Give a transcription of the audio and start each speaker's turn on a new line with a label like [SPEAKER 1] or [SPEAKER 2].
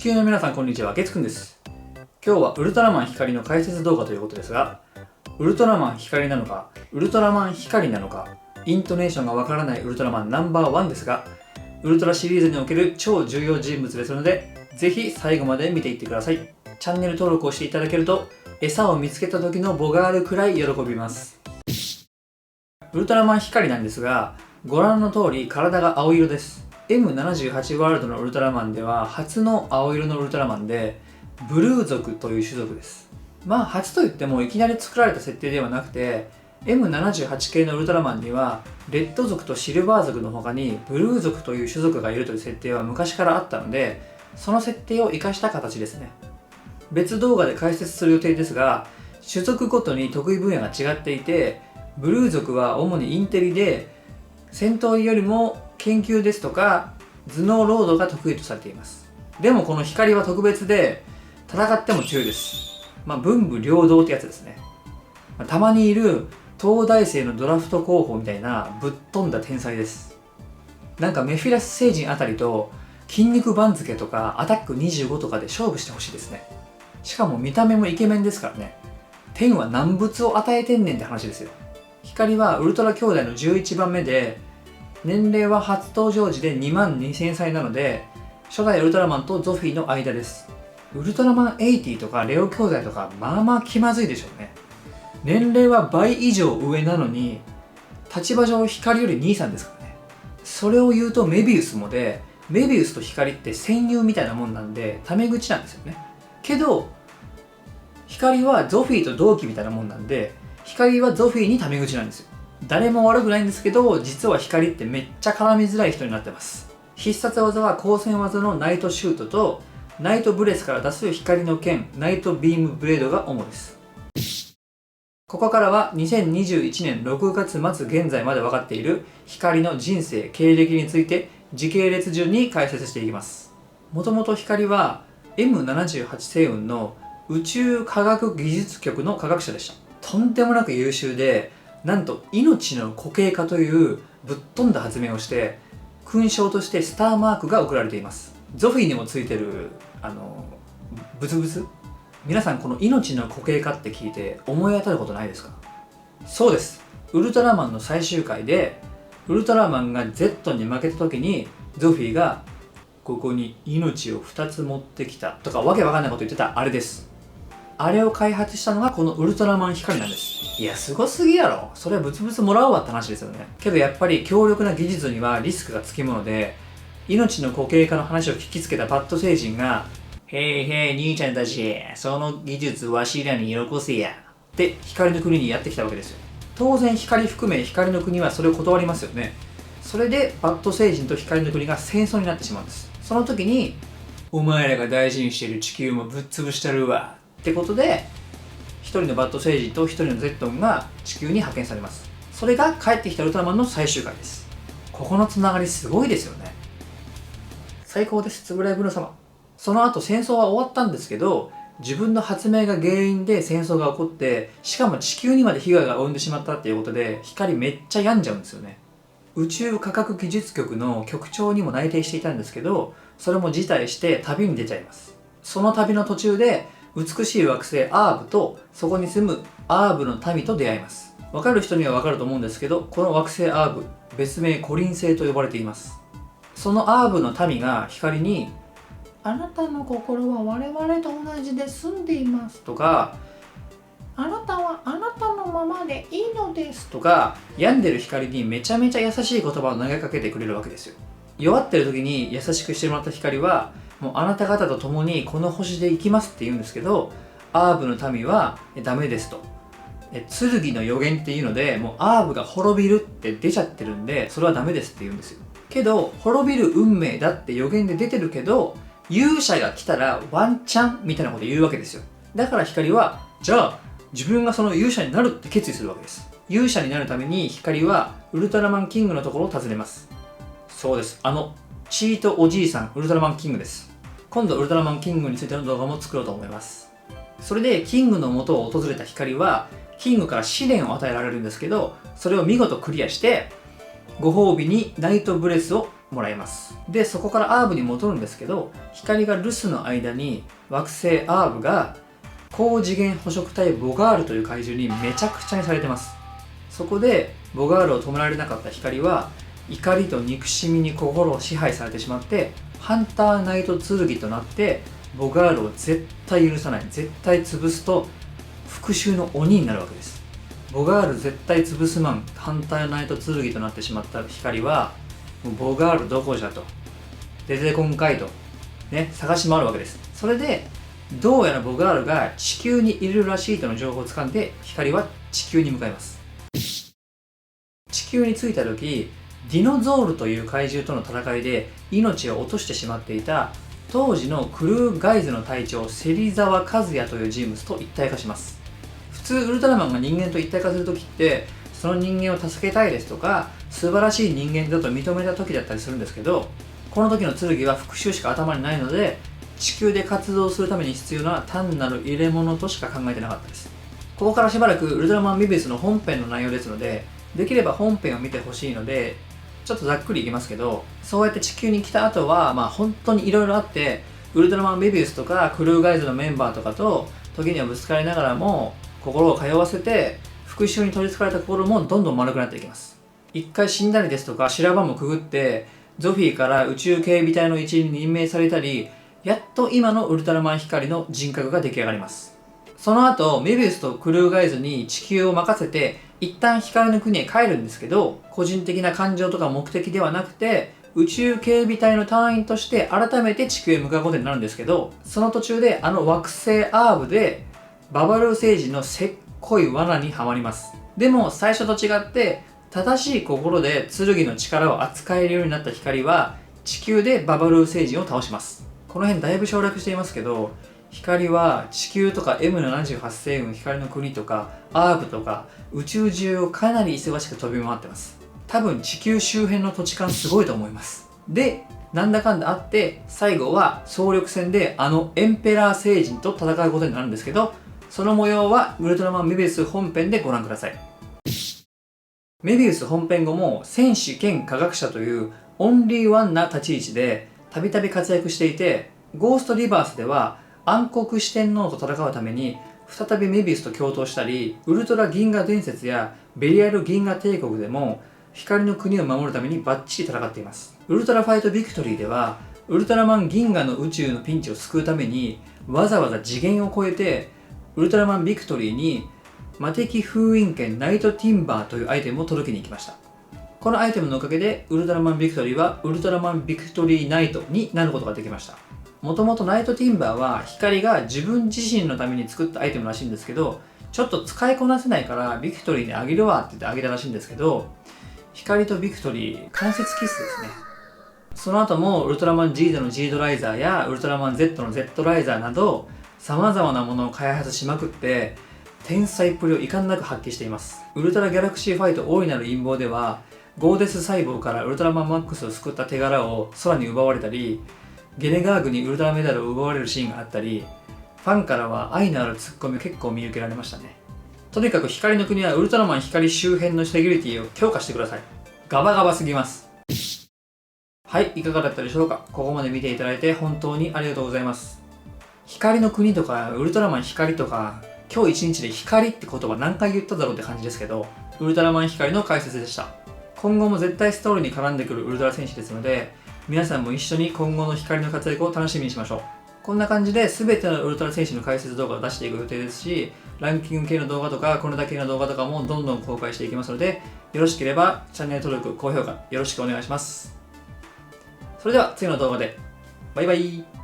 [SPEAKER 1] 球の皆さんこんにちは、月くんです。今日はウルトラマン光の解説動画ということですが、ウルトラマン光なのか、ウルトラマン光なのか、イントネーションがわからないウルトラマンナンバーワンですが、ウルトラシリーズにおける超重要人物ですので、ぜひ最後まで見ていってください。チャンネル登録をしていただけると、餌を見つけた時のボガールくらい喜びます。ウルトラマン光なんですが、ご覧の通り体が青色です。M78 ワールドのウルトラマンでは初の青色のウルトラマンで、ブルー族という種族です。まあ初といってもいきなり作られた設定ではなくて、M78 系のウルトラマンにはレッド族とシルバー族の他にブルー族という種族がいるという設定は昔からあったので、その設定を生かした形ですね。別動画で解説する予定ですが、種族ごとに得意分野が違っていて、ブルー族は主にインテリで戦闘よりも研究ですとか頭脳労働が得意とされています。でもこの光は特別で戦っても強いです。文武両道ってやつですね。たまにいる東大生のドラフト候補みたいなぶっ飛んだ天才です。なんかメフィラス星人あたりと筋肉番付とかアタック25とかで勝負してほしいですね。しかも見た目もイケメンですからね。天は何物を与えてんねんって話ですよ。光はウルトラ兄弟の11番目で、年齢は初登場時で22000歳なので、初代ウルトラマンとゾフィーの間です。ウルトラマン80とかレオ兄弟とかまあまあ気まずいでしょうね。年齢は倍以上上なのに、立場上光より兄さんですからね。それを言うとメビウスもで、メビウスと光って戦友みたいなもんなんで、タメ口なんですよね。けど、光はゾフィーと同期みたいなもんなんで、光はゾフィーにタメ口なんですよ。誰も悪くないんですけど、実は光ってめっちゃ絡みづらい人になってます。必殺技は光線技のナイトシュートと、ナイトブレスから出す光の剣、ナイトビームブレードが主です。ここからは2021年6月末現在まで分かっている光の人生、経歴について時系列順に解説していきます。もともと光は M78 星雲の宇宙科学技術局の科学者でした。とんでもなく優秀で、なんと命の固形化というぶっ飛んだ発明をして、勲章としてスターマークが贈られています。ゾフィーにもついてるブツブツ、皆さんこの命の固形化って聞いて思い当たることないですか？そうです。ウルトラマンの最終回でウルトラマンが Z に負けた時にゾフィーがここに命を2つ持ってきたとかわけわかんないこと言ってたあれです。あれを開発したのがこのウルトラマン光なんです。いや、すごすぎやろ。それはブツブツもらうわって話ですよね。けどやっぱり強力な技術にはリスクがつきもので、命の固形化の話を聞きつけたバッド星人が、へいへい兄ちゃんたち、その技術わしらによこせやって光の国にやってきたわけですよ。当然光含め光の国はそれを断りますよね。それでバッド星人と光の国が戦争になってしまうんです。その時に、お前らが大事にしている地球もぶっ潰したるわってことで、一人のバッド星人と一人のゼットンが地球に派遣されます。それが帰ってきたウルトラマンの最終回です。ここのつながりすごいですよね。最高です、つぶらいブル様。その後戦争は終わったんですけど、自分の発明が原因で戦争が起こって、しかも地球にまで被害が及んでしまったっていうことで、光めっちゃ病んじゃうんですよね。宇宙科学技術局の局長にも内定していたんですけど、それも辞退して旅に出ちゃいます。その旅の途中で美しい惑星アーブとそこに住むアーブの民と出会います。わかる人にはわかると思うんですけど、この惑星アーブ、別名コリン星と呼ばれています。そのアーブの民が光に、あなたの心は我々と同じで住んでいますとか、あなたはあなたのままでいいのですとか、病んでる光にめちゃめちゃ優しい言葉を投げかけてくれるわけですよ。弱ってる時に優しくしてもらった光は、もうあなた方と共にこの星で行きますって言うんですけど、アーブの民はダメですと。剣の予言っていうので、もうアーブが滅びるって出ちゃってるんで、それはダメですって言うんですよ。けど、滅びる運命だって予言で出てるけど、勇者が来たらワンチャンみたいなこと言うわけですよ。だから光は、じゃあ自分がその勇者になるって決意するわけです。勇者になるために光はウルトラマンキングのところを訪ねます。そうです。チートおじいさん、ウルトラマンキングです。今度ウルトラマンキングについての動画も作ろうと思います。それでキングの元を訪れた光は、キングから試練を与えられるんですけど、それを見事クリアして、ご褒美にナイトブレスをもらいます。で、そこからアーブに戻るんですけど、光が留守の間に惑星アーブが高次元捕食体ボガールという怪獣にめちゃくちゃにされてます。そこでボガールを止められなかった光は怒りと憎しみに心を支配されてしまってハンターナイト剣となってボガールを絶対許さない、絶対潰すと復讐の鬼になるわけです。ボガール絶対潰すマン、ハンターナイト剣となってしまった光はもうボガールどこじゃと、出てこんかいとね、探し回るわけです。それでどうやらボガールが地球にいるらしいとの情報をつかんで光は地球に向かいます。地球に着いた時、ディノゾールという怪獣との戦いで命を落としてしまっていた当時のクルーガイズの隊長芹沢和也という人物と一体化します。普通ウルトラマンが人間と一体化する時ってその人間を助けたいですとか素晴らしい人間だと認めた時だったりするんですけど、この時の剣は復讐しか頭にないので地球で活動するために必要な単なる入れ物としか考えてなかったです。ここからしばらくウルトラマンメビウスの本編の内容ですので、できれば本編を見てほしいのでちょっとざっくりいきますけど、そうやって地球に来た後は本当にいろいろあって、ウルトラマンメビウスとかクルーガイズのメンバーとかと時にはぶつかりながらも心を通わせて復讐に取りつかれた心もどんどん丸くなっていきます。一回死んだりですとか修羅場もくぐってゾフィーから宇宙警備隊の一員に任命されたり、やっと今のウルトラマン光の人格が出来上がります。その後メビウスとクルーガイズに地球を任せて一旦光の国へ帰るんですけど、個人的な感情とか目的ではなくて宇宙警備隊の隊員として改めて地球へ向かうことになるんですけど、その途中であの惑星アーブでババルー星人のせっこい罠にはまります。でも最初と違って正しい心で剣の力を扱えるようになった光は地球でババルー星人を倒します。この辺だいぶ省略していますけど、光は地球とか M78 星雲光の国とかアーブとか宇宙中をかなり忙しく飛び回ってます。多分地球周辺の土地勘すごいと思います。で、なんだかんだあって最後は総力戦であのエンペラー星人と戦うことになるんですけど、その模様はウルトラマンメビウス本編でご覧ください。メビウス本編後も戦士兼科学者というオンリーワンな立ち位置でたびたび活躍していて、ゴーストリバースでは暗黒四天王と戦うために再びメビウスと共闘したり、ウルトラ銀河伝説やベリアル銀河帝国でも光の国を守るためにバッチリ戦っています。ウルトラファイトビクトリーではウルトラマン銀河の宇宙のピンチを救うためにわざわざ次元を超えてウルトラマンビクトリーに魔敵封印剣ナイトティンバーというアイテムを届けに行きました。このアイテムのおかげでウルトラマンビクトリーはウルトラマンビクトリーナイトになることができました。もともとナイトティンバーは光が自分自身のために作ったアイテムらしいんですけど、ちょっと使いこなせないからビクトリーにあげるわって言ってあげたらしいんですけど、光とビクトリー関節キスですね。その後もウルトラマン G での G ドライザーやウルトラマン Z の Z ライザーなど様々なものを開発しまくって天才っぷりを遺憾なく発揮しています。ウルトラギャラクシーファイト大いなる陰謀ではゴーデス細胞からウルトラマンマックスを救った手柄を空に奪われたり、ゲネガーグにウルトラメダルを奪われるシーンがあったり、ファンからは愛のあるツッコミを結構見受けられましたね。とにかく光の国はウルトラマン光周辺のセキュリティを強化してください。ガバガバすぎます。はい、いかがだったでしょうか。ここまで見ていただいて本当にありがとうございます。光の国とかウルトラマン光とか今日一日で光って言葉何回言っただろうって感じですけど、ウルトラマン光の解説でした。今後も絶対ストーリーに絡んでくるウルトラ戦士ですので、皆さんも一緒に今後の光の活躍を楽しみにしましょう。こんな感じで全てのウルトラ戦士の解説動画を出していく予定ですし、ランキング系の動画とかこのだけの動画とかもどんどん公開していきますので、よろしければチャンネル登録、高評価よろしくお願いします。それでは次の動画でバイバイ。